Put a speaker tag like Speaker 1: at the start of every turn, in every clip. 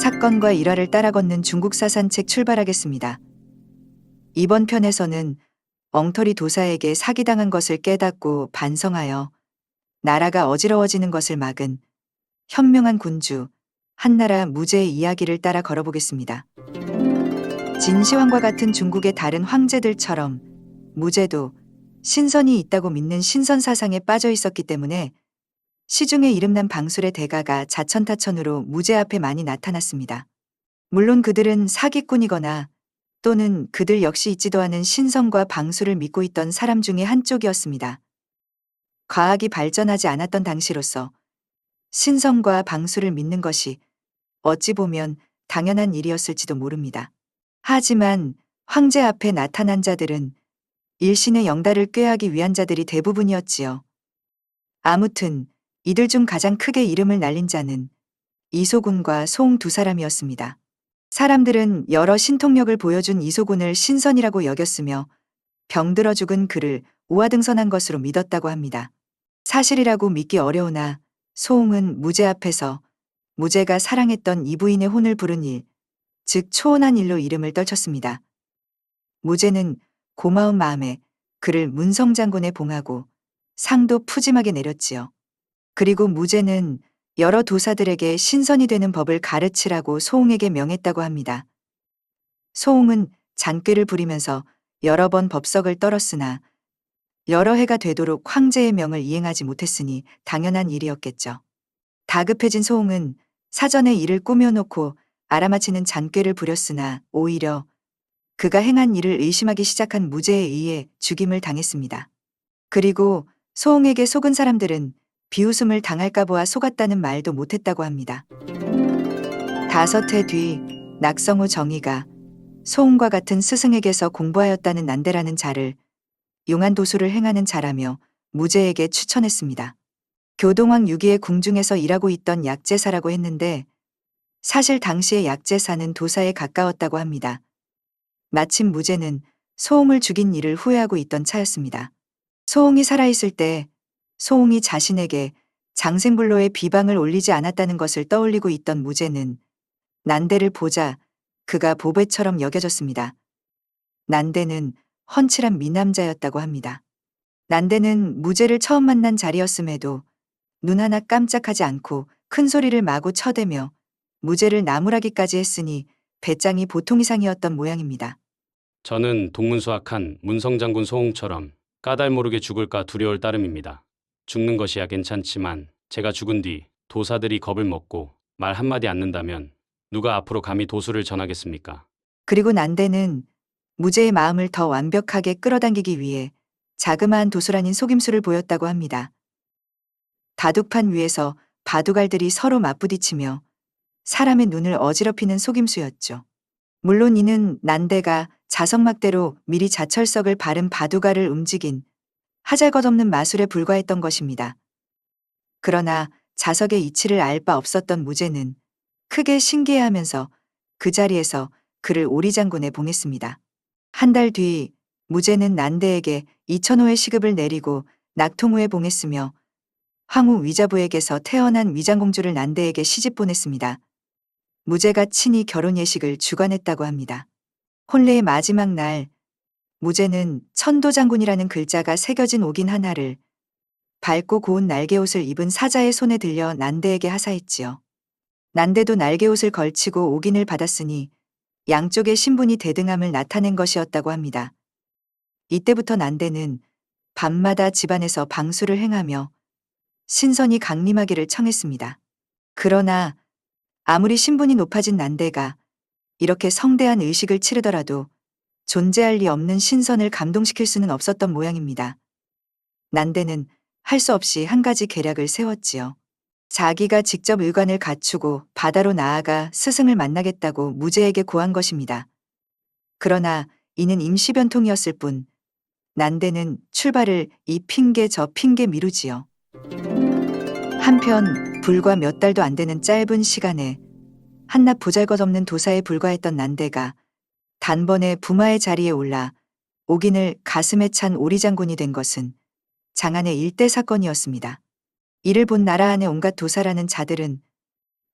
Speaker 1: 사건과 일화를 따라 걷는 중국사 산책 출발하겠습니다. 이번 편에서는 엉터리 도사에게 사기당한 것을 깨닫고 반성하여 나라가 어지러워지는 것을 막은 현명한 군주 한나라 무제의 이야기를 따라 걸어보겠습니다. 진시황과 같은 중국의 다른 황제들처럼 무제도 신선이 있다고 믿는 신선 사상에 빠져 있었기 때문에 시중에 이름난 방술의 대가가 자천타천으로 무제 앞에 많이 나타났습니다. 물론 그들은 사기꾼이거나 또는 그들 역시 있지도 않은 신선과 방술을 믿고 있던 사람 중에 한쪽이었습니다. 과학이 발전하지 않았던 당시로서 신선과 방술을 믿는 것이 어찌 보면 당연한 일이었을지도 모릅니다. 하지만 황제 앞에 나타난 자들은 일신의 영달을 꾀하기 위한 자들이 대부분이었지요. 아무튼 이들 중 가장 크게 이름을 날린 자는 이소군과 소홍 두 사람이었습니다. 사람들은 여러 신통력을 보여준 이소군을 신선이라고 여겼으며 병들어 죽은 그를 우화등선한 것으로 믿었다고 합니다. 사실이라고 믿기 어려우나 소홍은 무제 앞에서 무제가 사랑했던 이 부인의 혼을 부른 일, 즉 초혼한 일로 이름을 떨쳤습니다. 무제는 고마운 마음에 그를 문성장군에 봉하고 상도 푸짐하게 내렸지요. 그리고 무제는 여러 도사들에게 신선이 되는 법을 가르치라고 소홍에게 명했다고 합니다. 소홍은 잔꾀를 부리면서 여러 번 법석을 떨었으나 여러 해가 되도록 황제의 명을 이행하지 못했으니 당연한 일이었겠죠. 다급해진 소홍은 사전에 이를 꾸며놓고 알아맞히는 잔꾀를 부렸으나 오히려 그가 행한 일을 의심하기 시작한 무제에 의해 죽임을 당했습니다. 그리고 소홍에게 속은 사람들은 비웃음을 당할까 보아 속았다는 말도 못했다고 합니다. 5해 뒤 낙성후 정의가 소홍과 같은 스승에게서 공부하였다는 난대라는 자를 용한 도수를 행하는 자라며 무제에게 추천했습니다. 교동왕 6기의 궁중에서 일하고 있던 약제사라고 했는데 사실 당시의 약제사는 도사에 가까웠다고 합니다. 마침 무제는 소홍을 죽인 일을 후회하고 있던 차였습니다. 소홍이 살아있을 때 소홍이 자신에게 장생불로의 비방을 올리지 않았다는 것을 떠올리고 있던 무제는 난대를 보자 그가 보배처럼 여겨졌습니다. 난대는 훤칠한 미남자였다고 합니다. 난대는 무제를 처음 만난 자리였음에도 눈 하나 깜짝하지 않고 큰 소리를 마구 쳐대며 무제를 나무라기까지 했으니 배짱이 보통 이상이었던 모양입니다.
Speaker 2: 저는 동문수학한 문성장군 소홍처럼 까닭 모르게 죽을까 두려울 따름입니다. 죽는 것이야 괜찮지만 제가 죽은 뒤 도사들이 겁을 먹고 말 한마디 않는다면 누가 앞으로 감히 도수를 전하겠습니까?
Speaker 1: 그리고 난대는 무제의 마음을 더 완벽하게 끌어당기기 위해 자그마한 도수라닌 속임수를 보였다고 합니다. 바둑판 위에서 바둑알들이 서로 맞부딪히며 사람의 눈을 어지럽히는 속임수였죠. 물론 이는 난대가 자석막대로 미리 자철석을 바른 바둑알을 움직인 하잘것없는 마술에 불과했던 것입니다. 그러나 자석의 이치를 알 바 없었던 무제는 크게 신기해하면서 그 자리에서 그를 오리장군에 봉했습니다. 한 달 뒤 무제는 난대에게 2,000호의 시급을 내리고 낙통후에 봉했으며 황후 위자부에게서 태어난 위장공주를 난대에게 시집 보냈습니다. 무제가 친히 결혼 예식을 주관했다고 합니다. 혼례의 마지막 날 무제는 천도장군이라는 글자가 새겨진 옥인 하나를 밝고 고운 날개옷을 입은 사자의 손에 들려 난대에게 하사했지요. 난대도 날개옷을 걸치고 옥인을 받았으니 양쪽의 신분이 대등함을 나타낸 것이었다고 합니다. 이때부터 난대는 밤마다 집안에서 방술을 행하며 신선이 강림하기를 청했습니다. 그러나 아무리 신분이 높아진 난대가 이렇게 성대한 의식을 치르더라도 존재할 리 없는 신선을 감동시킬 수는 없었던 모양입니다. 난대는 할 수 없이 한 가지 계략을 세웠지요. 자기가 직접 의관을 갖추고 바다로 나아가 스승을 만나겠다고 무제에게 고한 것입니다. 그러나 이는 임시변통이었을 뿐 난대는 출발을 이 핑계 저 핑계 미루지요. 한편 불과 몇 달도 안 되는 짧은 시간에 한낱 보잘것없는 도사에 불과했던 난대가 단번에 부마의 자리에 올라 옥인을 가슴에 찬 오리장군이 된 것은 장안의 일대 사건이었습니다. 이를 본 나라 안의 온갖 도사라는 자들은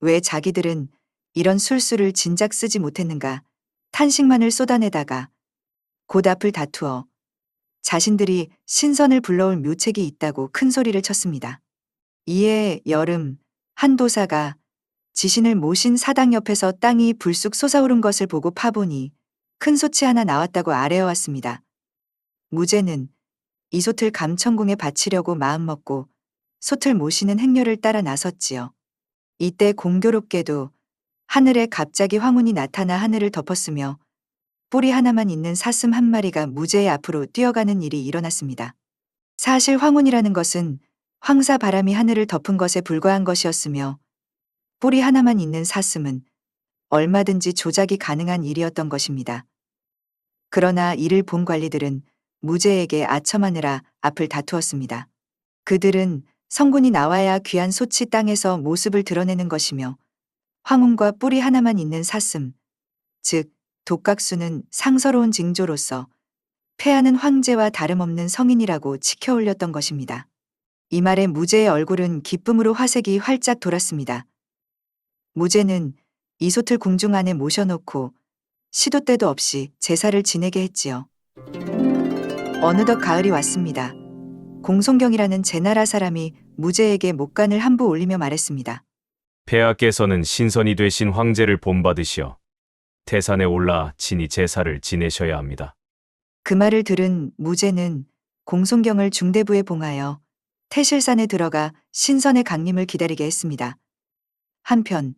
Speaker 1: 왜 자기들은 이런 술수를 진작 쓰지 못했는가 탄식만을 쏟아내다가 곧 앞을 다투어 자신들이 신선을 불러올 묘책이 있다고 큰 소리를 쳤습니다. 이에 여름 한 도사가 지신을 모신 사당 옆에서 땅이 불쑥 솟아오른 것을 보고 파보니 큰 솥이 하나 나왔다고 아뢰어왔습니다. 무제는 이 솥을 감천궁에 바치려고 마음먹고 솥을 모시는 행렬을 따라 나섰지요. 이때 공교롭게도 하늘에 갑자기 황혼이 나타나 하늘을 덮었으며 뿔이 하나만 있는 사슴 한 마리가 무제의 앞으로 뛰어가는 일이 일어났습니다. 사실 황혼이라는 것은 황사 바람이 하늘을 덮은 것에 불과한 것이었으며 뿔이 하나만 있는 사슴은 얼마든지 조작이 가능한 일이었던 것입니다. 그러나 이를 본 관리들은 무제에게 아첨하느라 앞을 다투었습니다. 그들은 성군이 나와야 귀한 솥이 땅에서 모습을 드러내는 것이며 황혼과 뿔이 하나만 있는 사슴, 즉 독각수는 상서로운 징조로서 패하는 황제와 다름없는 성인이라고 치켜 올렸던 것입니다. 이 말에 무제의 얼굴은 기쁨으로 화색이 활짝 돌았습니다. 무제는 이 솥을 궁중 안에 모셔놓고 시도 때도 없이 제사를 지내게 했지요. 어느덧 가을이 왔습니다. 공송경이라는 제나라 사람이 무제에게 목간을 한부 올리며 말했습니다.
Speaker 3: 폐하께서는 신선이 되신 황제를 본받으시어 태산에 올라 친히 제사를 지내셔야 합니다.
Speaker 1: 그 말을 들은 무제는 공송경을 중대부에 봉하여 태실산에 들어가 신선의 강림을 기다리게 했습니다. 한편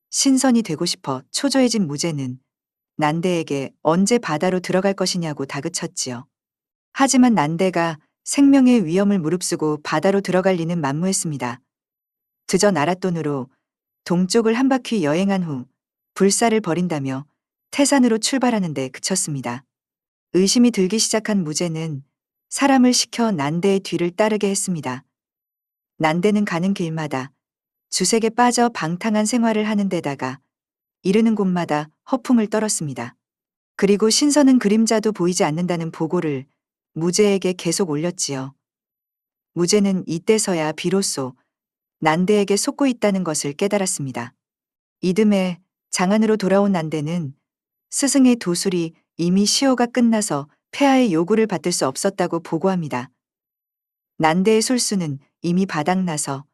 Speaker 1: 신선이 되고 싶어 초조해진 무제는 난대에게 언제 바다로 들어갈 것이냐고 다그쳤지요. 하지만 난대가 생명의 위험을 무릅쓰고 바다로 들어갈 리는 만무했습니다. 그저 나랏돈으로 동쪽을 한 바퀴 여행한 후 불사를 버린다며 태산으로 출발하는데 그쳤습니다. 의심이 들기 시작한 무제는 사람을 시켜 난대의 뒤를 따르게 했습니다. 난대는 가는 길마다 주색에 빠져 방탕한 생활을 하는 데다가 이르는 곳마다 허풍을 떨었습니다. 그리고 신선은 그림자도 보이지 않는다는 보고를 무제에게 계속 올렸지요. 무제는 이때서야 비로소 난대에게 속고 있다는 것을 깨달았습니다. 이듬해 장안으로 돌아온 난대는 스승의 도술이 이미 시효가 끝나서 폐하의 요구를 받들 수 없었다고 보고합니다. 난대의 술수는 이미 바닥나서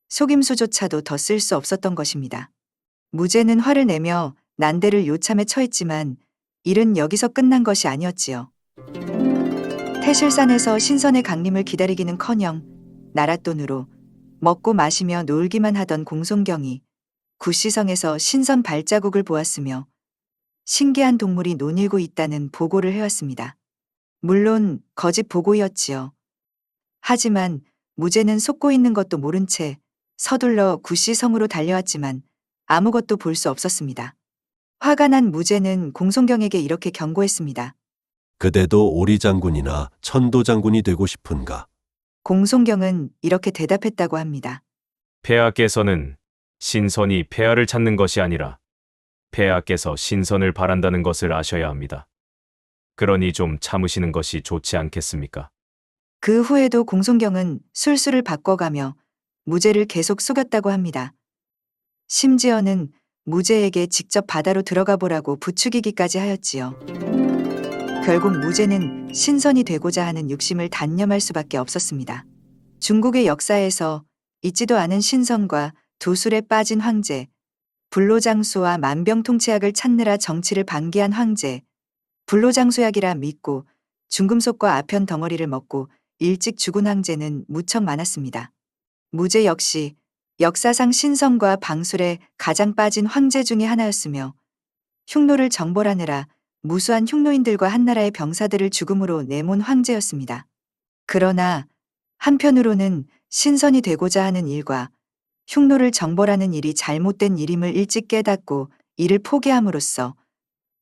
Speaker 1: 속임수조차도 더 쓸 수 없었던 것입니다. 무제는 화를 내며 난대를 요참에 처했지만 일은 여기서 끝난 것이 아니었지요. 태실산에서 신선의 강림을 기다리기는커녕 나랏돈으로 먹고 마시며 놀기만 하던 공송경이 구시성에서 신선 발자국을 보았으며 신기한 동물이 논일고 있다는 보고를 해왔습니다. 물론 거짓 보고였지요. 하지만 무제는 속고 있는 것도 모른 채 서둘러 구시성으로 달려왔지만 아무것도 볼 수 없었습니다. 화가 난 무제는 공송경에게 이렇게 경고했습니다.
Speaker 4: 그대도 오리장군이나 천도장군이 되고 싶은가?
Speaker 1: 공송경은 이렇게 대답했다고 합니다.
Speaker 3: 폐하께서는 신선이 폐하를 찾는 것이 아니라 폐하께서 신선을 바란다는 것을 아셔야 합니다. 그러니 좀 참으시는 것이 좋지 않겠습니까?
Speaker 1: 그 후에도 공송경은 술수를 바꿔가며 무제를 계속 속였다고 합니다. 심지어는 무제에게 직접 바다로 들어가 보라고 부추기기까지 하였지요. 결국 무제는 신선이 되고자 하는 욕심을 단념할 수밖에 없었습니다. 중국의 역사에서 있지도 않은 신선과 도술에 빠진 황제, 불로장수와 만병통치약을 찾느라 정치를 방기한 황제, 불로장수약이라 믿고 중금속과 아편 덩어리를 먹고 일찍 죽은 황제는 무척 많았습니다. 무제 역시 역사상 신선과 방술에 가장 빠진 황제 중의 하나였으며 흉노를 정벌하느라 무수한 흉노인들과 한나라의 병사들을 죽음으로 내몬 황제였습니다. 그러나 한편으로는 신선이 되고자 하는 일과 흉노를 정벌하는 일이 잘못된 일임을 일찍 깨닫고 이를 포기함으로써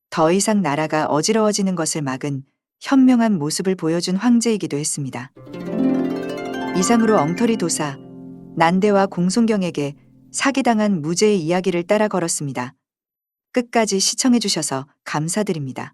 Speaker 1: 더 이상 나라가 어지러워지는 것을 막은 현명한 모습을 보여준 황제이기도 했습니다. 이상으로 엉터리 도사, 난대와 공송경에게 사기당한 무제의 이야기를 따라 걸었습니다. 끝까지 시청해주셔서 감사드립니다.